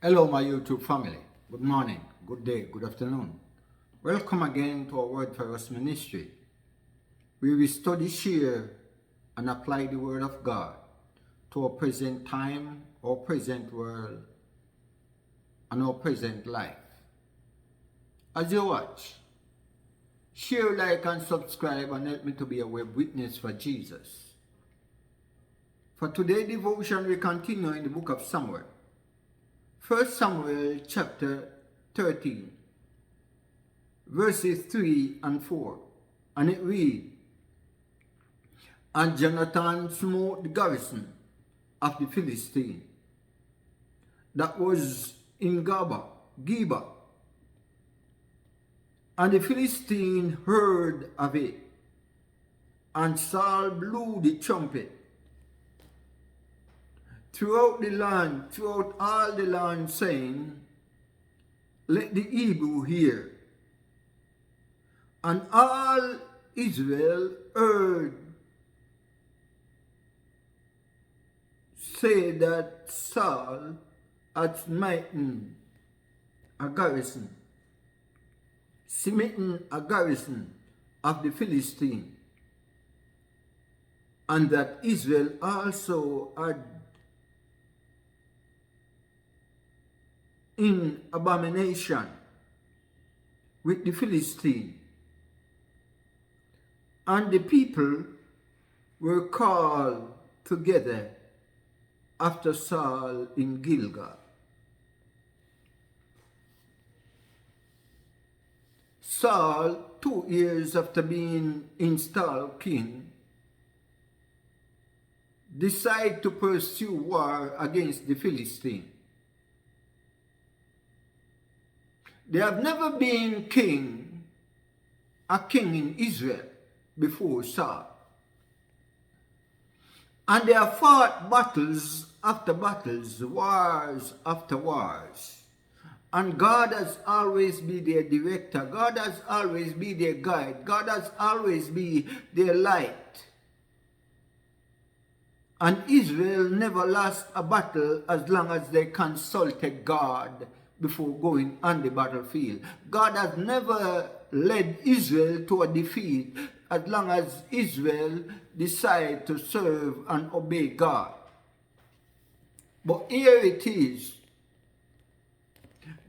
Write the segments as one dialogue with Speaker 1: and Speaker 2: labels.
Speaker 1: Hello, my YouTube family. Good morning, good day, good afternoon. Welcome again to our Word for Us ministry, where we study, share, and apply the Word of God to our present time, our present world, and our present life. As you watch, share, like, and subscribe, and help me to be a web witness for Jesus. For today's devotion, we continue in the book of Samuel. 1 Samuel chapter 13, verses 3 and 4, and it reads, And Jonathan smote the garrison of the Philistine that was in Geba, and the Philistine heard of it, and Saul blew the trumpet throughout all the land, saying, Let the Hebrew hear. And all Israel heard say that Saul had smitten a garrison of the Philistine, and that Israel also had in abomination with the Philistine. And the people were called together after Saul in Gilgal. Saul, 2 years after being installed king, decided to pursue war against the Philistine. There have never been a king in Israel before Saul. And they have fought battles after battles, wars after wars. And God has always been their director. God has always been their guide. God has always been their light. And Israel never lost a battle as long as they consulted God before going on the battlefield. God has never led Israel to a defeat as long as Israel decided to serve and obey God. But here it is.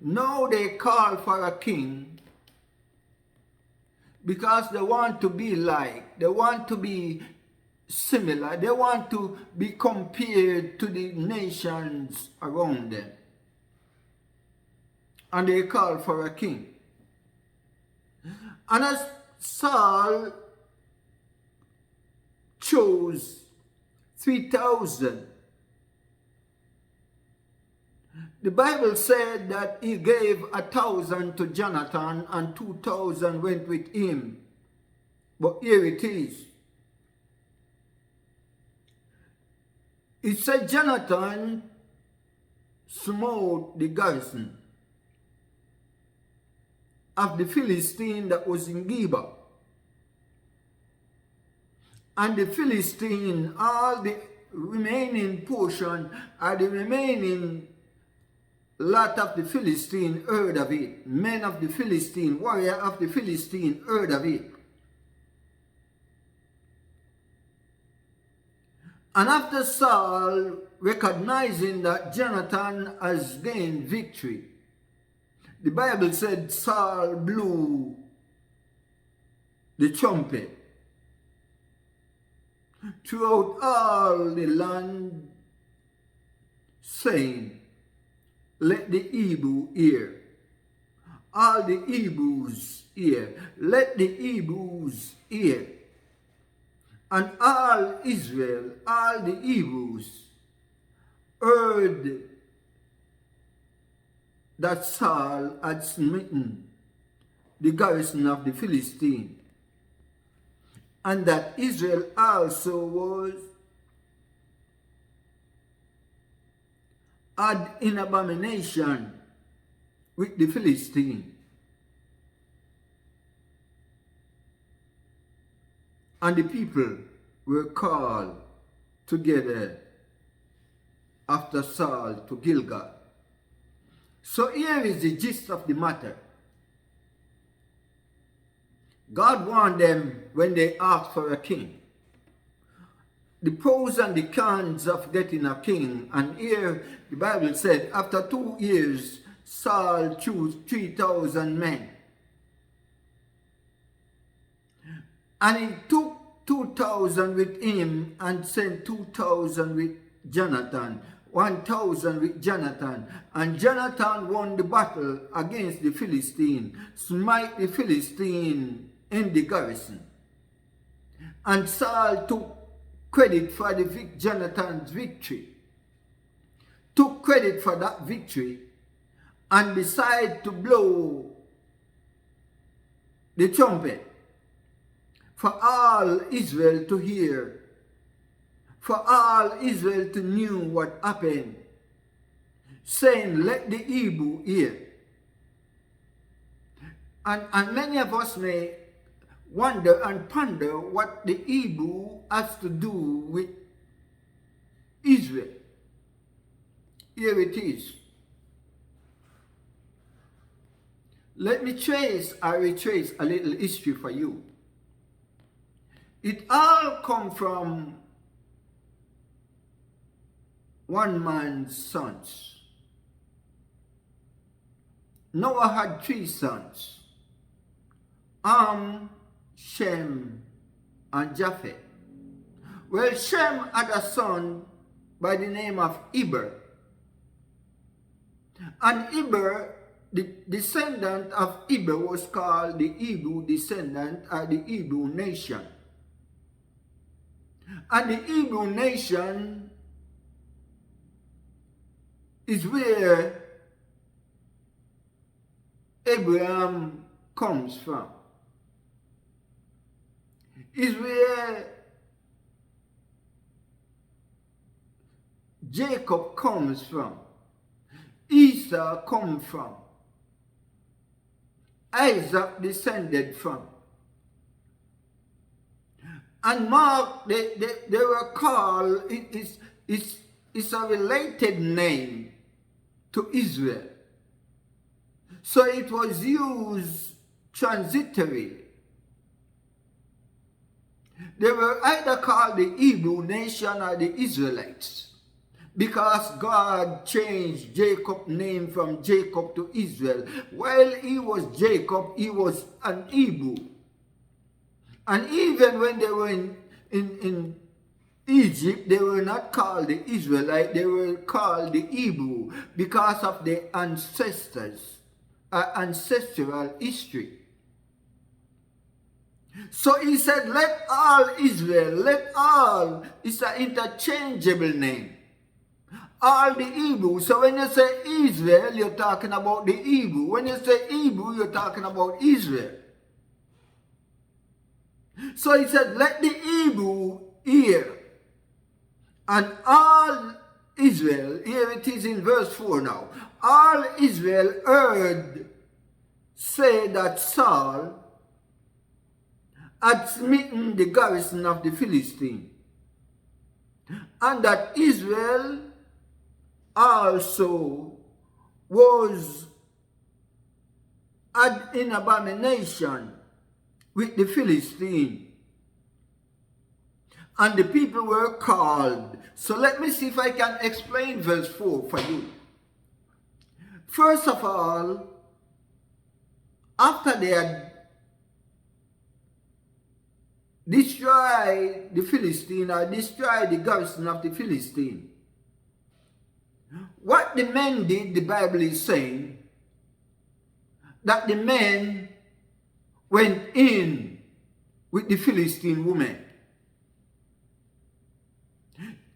Speaker 1: Now they call for a king because they want to be like, they want to be similar, they want to be compared to the nations around them. And they call for a king. And as Saul chose 3,000, the Bible said that he gave 1,000 to Jonathan and 2,000 went with him. But here it is. It said Jonathan smote the garrison of the Philistine that was in Geba. And the Philistine, all the remaining portion, or the remaining lot of the Philistine heard of it. Men of the Philistine, warrior of the Philistine heard of it. And after Saul recognizing that Jonathan has gained victory, the Bible said Saul blew the trumpet throughout all the land, saying, Let the Hebrew hear. All the Hebrews hear. Let the Hebrews hear. And all Israel, all the Hebrews, heard that Saul had smitten the garrison of the Philistine, and that Israel also was had in abomination with the Philistine. And the people were called together after Saul to Gilgal. So here is the gist of the matter. God warned them when they asked for a king. The pros and the cons of getting a king. And here the Bible said, after 2 years, Saul chose 3,000 men. And he took 2,000 with him and sent 2,000 with Jonathan, 1,000 with Jonathan. And Jonathan won the battle against the Philistine, smite the Philistine in the garrison. And Saul took credit for Jonathan's victory, took credit for that victory, and decided to blow the trumpet for all Israel to hear, for all Israel to know what happened, saying, let the Hebrew hear. And many of us may wonder and ponder what the Hebrew has to do with Israel. Here it is. Let me retrace a little history for you. It all comes from one man's sons. Noah had 3 sons, Ham, Shem, and Japheth. Well, Shem had a son by the name of Eber. And Eber, the descendant of Eber, was called the Hebrew descendant or the Hebrew nation. And the Hebrew nation is where Abraham comes from. Is where Jacob comes from. Esau comes from. Isaac descended from. And Mark, they were called, it's a related name to Israel. So it was used transitorily. They were either called the Hebrew nation or the Israelites, because God changed Jacob's name from Jacob to Israel. While he was Jacob, he was an Hebrew. And even when they were in Egypt, they were not called the Israelite, they were called the Hebrew because of their ancestral history. So he said, let all Israel, let all, it's an interchangeable name. All the Hebrew. So when you say Israel, you're talking about the Hebrew. When you say Hebrew, you're talking about Israel. So he said, let the Hebrew hear. And all Israel, here it is in verse 4 now. All Israel heard say that Saul had smitten the garrison of the Philistine, and that Israel also was in abomination with the Philistine, and the people were called. So let me see if I can explain verse 4 for you. First of all, after they had destroyed the Philistine or destroyed the garrison of the Philistine, what the men did, the Bible is saying, that the men went in with the Philistine women.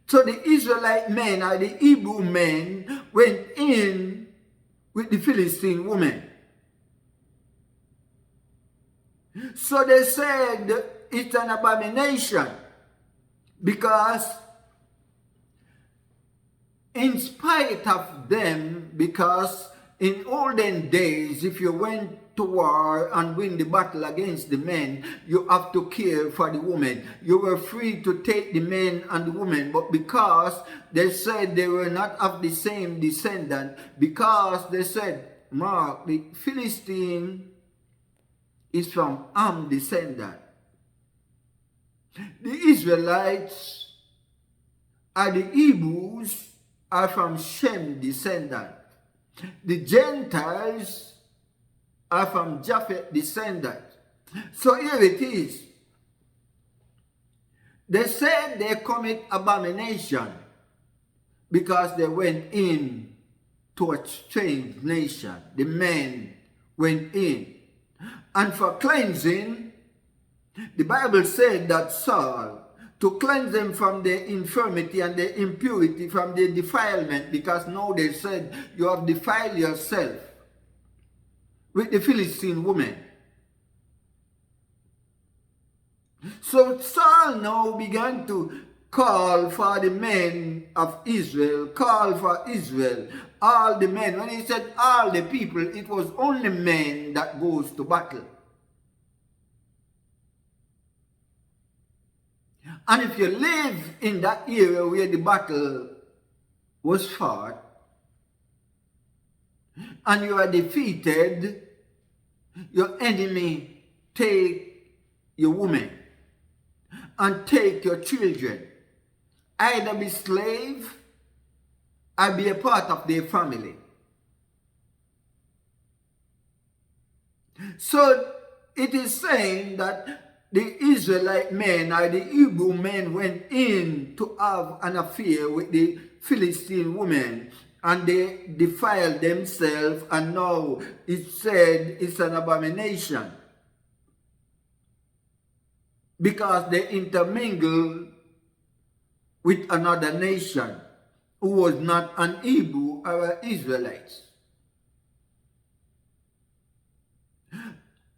Speaker 1: So the Israelite men or the Hebrew men went in with the Philistine women. So they said it's an abomination, because in spite of them, because In olden days, if you went to war and win the battle against the men, you have to care for the women. You were free to take the men and the women, but because they said they were not of the same descendant, because they said, Mark, the Philistine is from Ham descendant. The Israelites are the Hebrews are from Shem descendant. The Gentiles are from Japheth descendant. So here it is. They said they commit abomination because they went in to a strange nation. The men went in. And for cleansing, the Bible said that Saul, to cleanse them from their infirmity and their impurity, from their defilement, because now they said you have defiled yourself with the Philistine woman. So Saul now began to call for the men of Israel, call for Israel, all the men. When he said all the people, it was only men that goes to battle. And if you live in that area where the battle was fought, and you are defeated, your enemy take your woman and take your children. Either be slave or be a part of their family. So it is saying that the Israelite men or the Hebrew men went in to have an affair with the Philistine woman, and they defiled themselves, and now it said it's an abomination because they intermingled with another nation who was not an Hebrew or an Israelite.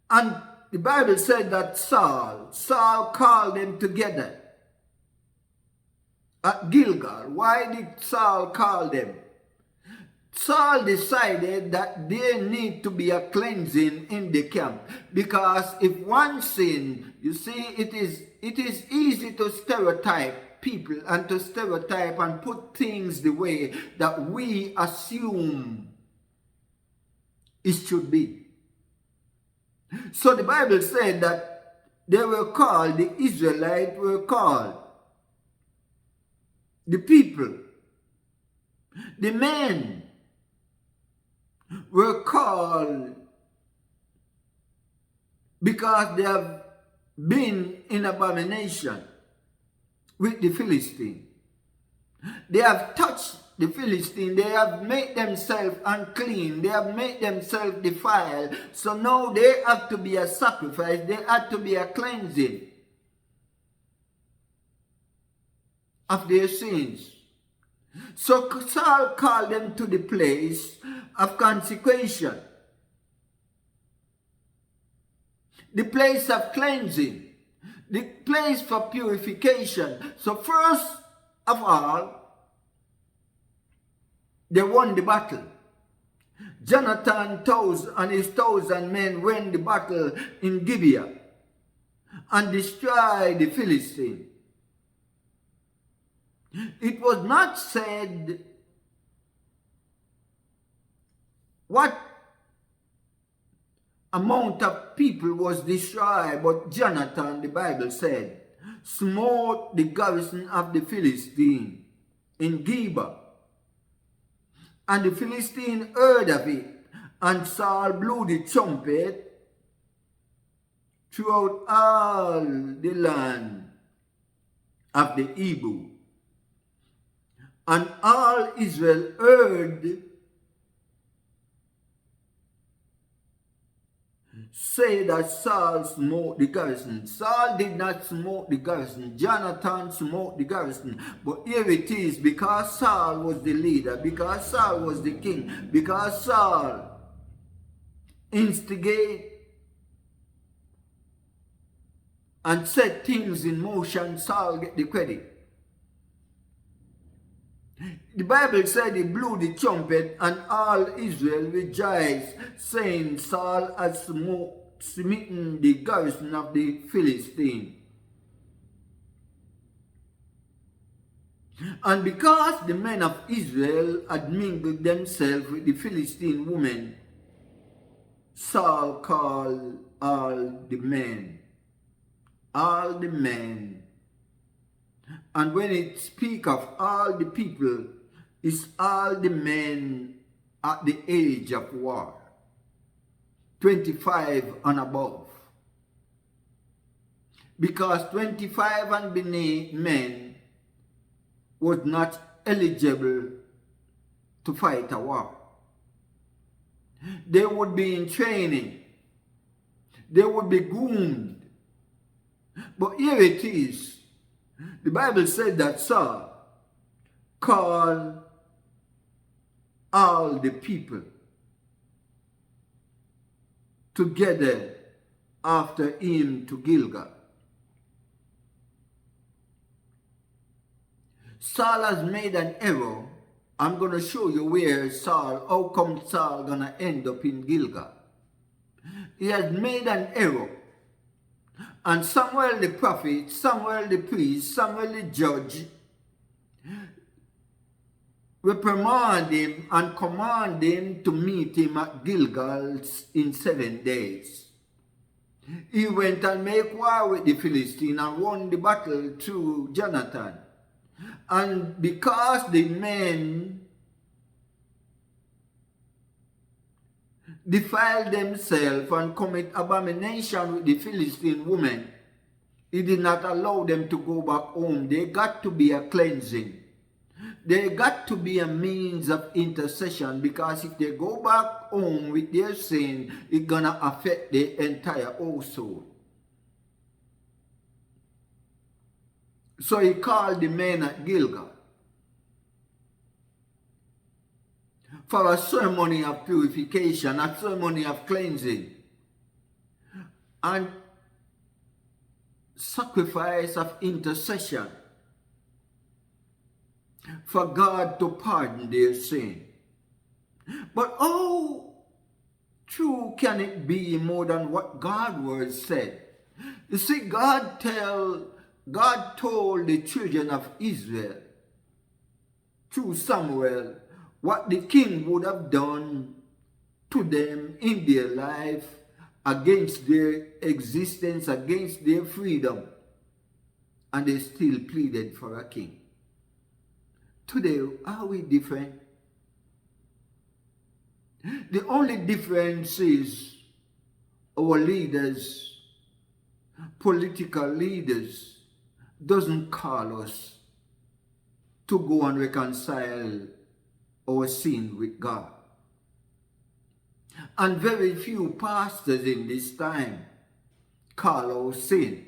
Speaker 1: And the Bible said that Saul called them together at Gilgal. Why did Saul call them? Saul decided that there need to be a cleansing in the camp, because if one sin, you see, it is easy to stereotype people and to stereotype and put things the way that we assume it should be. So the Bible said that they were called, the Israelites were called, the people, the men were called because they have been in abomination with the Philistine. They have touched the Philistine. They have made themselves unclean. They have made themselves defiled. So now they have to be a sacrifice. They have to be a cleansing of their sins. So Saul called them to the place of consecration, the place of cleansing, the place for purification. So first of all, they won the battle. Jonathan and his 1,000 men won the battle in Gibeah and destroyed the Philistine. It was not said what amount of people was destroyed, but Jonathan, the Bible said, smote the garrison of the Philistine in Gibeah. And the Philistine heard of it, and Saul blew the trumpet throughout all the land of the Hebrew. And all Israel heard say that Saul smote the garrison. Saul did not smote the garrison. Jonathan smote the garrison. But here it is, because Saul was the leader, because Saul was the king, because Saul instigated and set things in motion, Saul get the credit. The Bible said he blew the trumpet and all Israel rejoiced, saying, Saul has smitten the garrison of the Philistine. And because the men of Israel had mingled themselves with the Philistine women, Saul called all the men. And when it speaks of all the people, it's all the men at the age of war, 25 and above. Because 25 and beneath men was not eligible to fight a war. They would be in training. They would be groomed. But here it is. The Bible said that Saul called all the people together after him to Gilgal. Saul has made an error. I'm going to show you how come Saul going to end up in Gilgal. He has made an error. And Samuel the prophet, Samuel the priest, Samuel the judge reprimand him and command him to meet him at Gilgal in 7 days. He went and made war with the Philistine and won the battle through Jonathan. And because the men defile themselves and commit abomination with the Philistine women, he did not allow them to go back home. They got to be a cleansing. They got to be a means of intercession, because if they go back home with their sin, it's going to affect the entire household. So he called the men at Gilgal for a ceremony of purification, a ceremony of cleansing, and sacrifice of intercession for God to pardon their sin. But how true can it be more than what God's word said? You see, God told the children of Israel through Samuel what the king would have done to them in their life, against their existence, against their freedom. And they still pleaded for a king. Today, are we different? The only difference is our leaders, political leaders, doesn't call us to go and reconcile our sin with God. And very few pastors in this time call our sin,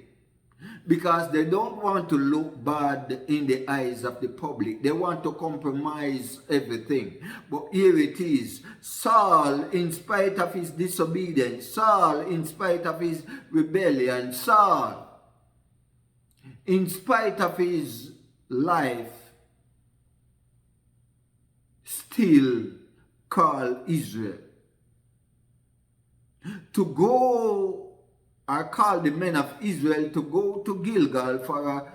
Speaker 1: because they don't want to look bad in the eyes of the public. They want to compromise everything. But here it is. Saul, in spite of his disobedience, Saul, in spite of his rebellion, Saul, in spite of his life, still called Israel to go, or call the men of Israel to go to Gilgal for a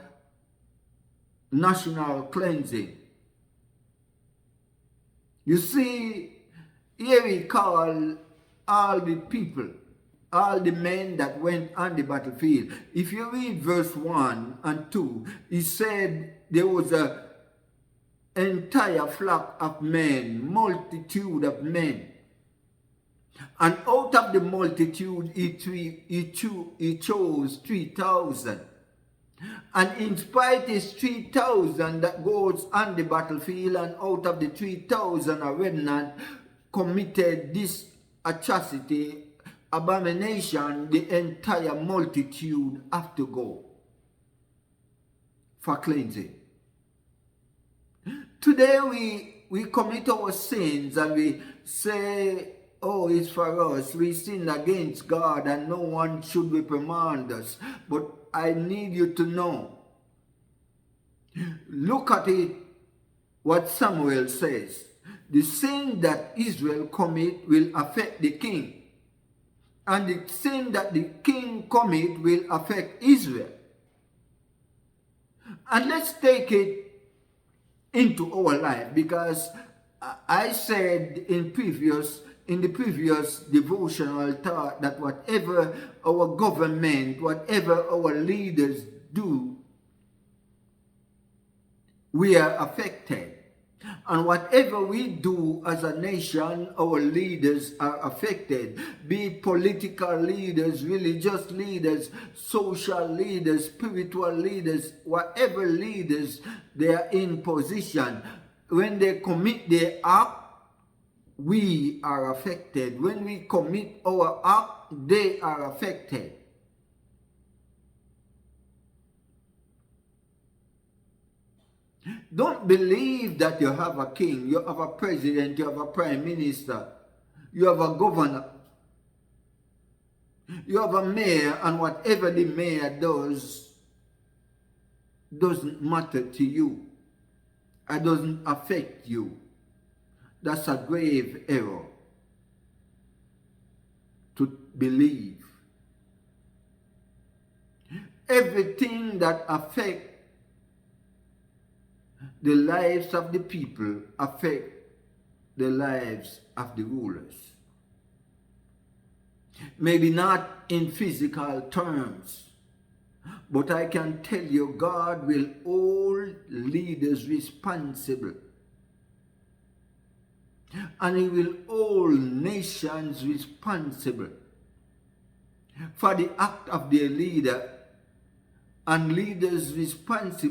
Speaker 1: national cleansing. You see, here he called all the people, all the men that went on the battlefield. If you read verse 1 and 2, he said there was an entire flock of men, multitude of men. And out of the multitude, he chose 3,000. And in spite is 3,000 that goes on the battlefield, and out of the 3,000 a remnant committed this atrocity, abomination, the entire multitude have to go for cleansing. Today we commit our sins and we say, oh, it's for us. We sin against God and no one should reprimand us. But I need you to know, look at it what Samuel says. The sin that Israel commit will affect the king, and the sin that the king commit will affect Israel. And let's take it into our life, because I said in the previous devotional thought that whatever our government, whatever our leaders do, we are affected. And whatever we do as a nation, our leaders are affected. Be it political leaders, religious leaders, social leaders, spiritual leaders, whatever leaders they are in position. When they commit their act, we are affected. When we commit our act, they are affected. Don't believe that you have a king, you have a president, you have a prime minister, you have a governor, you have a mayor, and whatever the mayor does doesn't matter to you. It doesn't affect you. That's a grave error to believe. Everything that affects the lives of the people affect the lives of the rulers. Maybe not in physical terms, but I can tell you God will hold leaders responsible. And He will hold nations responsible for the act of their leader, and leaders responsible